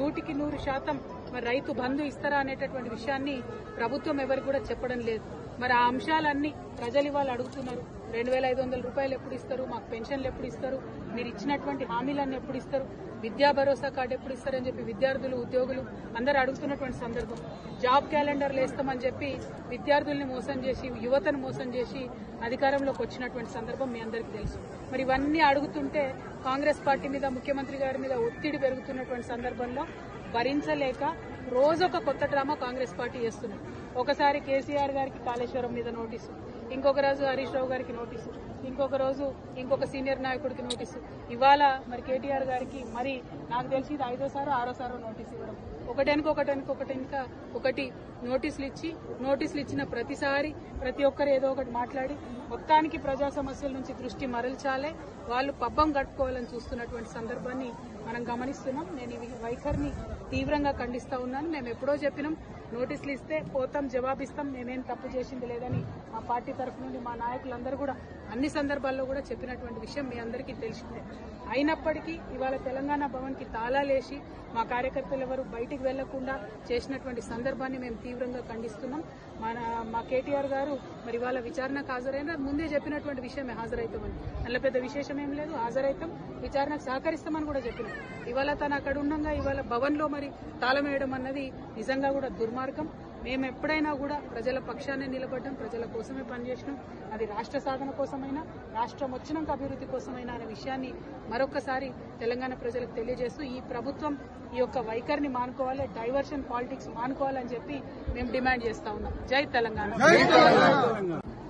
100% మరి రైతు బంధు ఇస్తారా అనేటటువంటి విషయాన్ని ప్రభుత్వం ఎవరికి కూడా చెప్పడం లేదు. మరి ఆ అంశాలన్నీ ప్రజలు ఇవాళ అడుగుతున్నారు. 2500 రూపాయలు ఎప్పుడు ఇస్తారు, మాకు పెన్షన్లు ఎప్పుడు ఇస్తారు, మీరు ఇచ్చినటువంటి హామీలన్నీ ఎప్పుడు ఇస్తారు, విద్యా భరోసా కార్డు ఎప్పుడు ఇస్తారని చెప్పి విద్యార్థులు ఉద్యోగులు అందరూ అడుగుతున్నటువంటి సందర్భం. జాబ్ క్యాలెండర్లు వేస్తామని చెప్పి విద్యార్థుల్ని మోసం చేసి యువతను మోసం చేసి అధికారంలోకి వచ్చినటువంటి సందర్భం మీ అందరికీ తెలుసు. మరి ఇవన్నీ అడుగుతుంటే కాంగ్రెస్ పార్టీ మీద ముఖ్యమంత్రి గారి మీద ఒత్తిడి పెరుగుతున్నటువంటి సందర్భంలో భరించలేక రోజొక కొత్త డ్రామా కాంగ్రెస్ పార్టీ చేస్తున్నారు. ఒకసారి కేసీఆర్ గారికి కాళేశ్వరం మీద నోటీసు, ఇంకొక రోజు హరీష్ రావు గారికి నోటీసు, ఇంకొక రోజు ఇంకొక సీనియర్ నాయకుడికి నోటీసు, ఇవాళ మరి కేటీఆర్ గారికి మరి నాకు తెలిసి ఇది 5వ 6వ నోటీసు ఇవ్వడం, ఒకటి నోటీసులు ఇచ్చిన ప్రతిసారి ప్రతి ఒక్కరు ఏదో ఒకటి మాట్లాడి మొత్తానికి ప్రజా సమస్యల నుంచి దృష్టి మరల్చాలే, వాళ్ళు పబ్బం గడుపుకోవాలని చూస్తున్నటువంటి సందర్భాన్ని మనం గమనిస్తున్నాం. నేను ఈ వైఖరిని తీవ్రంగా ఖండిస్తా ఉన్నాను. మేము ఎప్పుడో చెప్పినాం, నోటీసులు ఇస్తే పోతాం, జవాబిస్తాం, మేమేం తప్పు చేసింది లేదని మా పార్టీ తరఫు నుండి మా నాయకులందరూ కూడా అన్ని సందర్భాల్లో కూడా చెప్పినటువంటి విషయం మీ అందరికీ తెలిసిందే. అయినప్పటికీ ఇవాళ తెలంగాణ భవన్ కి తాళాలేసి మా కార్యకర్తలు ఎవరు బయటికి వెళ్లకుండా చేసినటువంటి సందర్భాన్ని మేము తీవ్రంగా ఖండిస్తున్నాం. మా కేటీఆర్ గారు మరి ఇవాళ విచారణకు హాజరైన ముందే చెప్పినటువంటి విషయమే, హాజరైతామని. అందులో పెద్ద విశేషం ఏం లేదు, హాజరైతాం, విచారణకు సహకరిస్తామని కూడా చెప్పినాం. ఇవాళ తను అక్కడ ఉండగా ఇవాళ భవన్ లో మరి తాళం వేయడం అన్నది నిజంగా కూడా దుర్మార్గం. మేము ఎప్పుడైనా కూడా ప్రజల పక్షానే నిలబడ్డాం, ప్రజల కోసమే పనిచేసినాం. అది రాష్ట్ర సాధన కోసమైనా, రాష్ట్రం వచ్చినాక అభివృద్ధి కోసమైనా అనే విషయాన్ని మరొకసారి తెలంగాణ ప్రజలకు తెలియజేస్తూ ఈ ప్రభుత్వం ఈ యొక్క వైఖరిని మానుకోవాలి, డైవర్షన్ పాలిటిక్స్ మానుకోవాలని చెప్పి మేము డిమాండ్ చేస్తా ఉన్నాం. జై తెలంగాణ.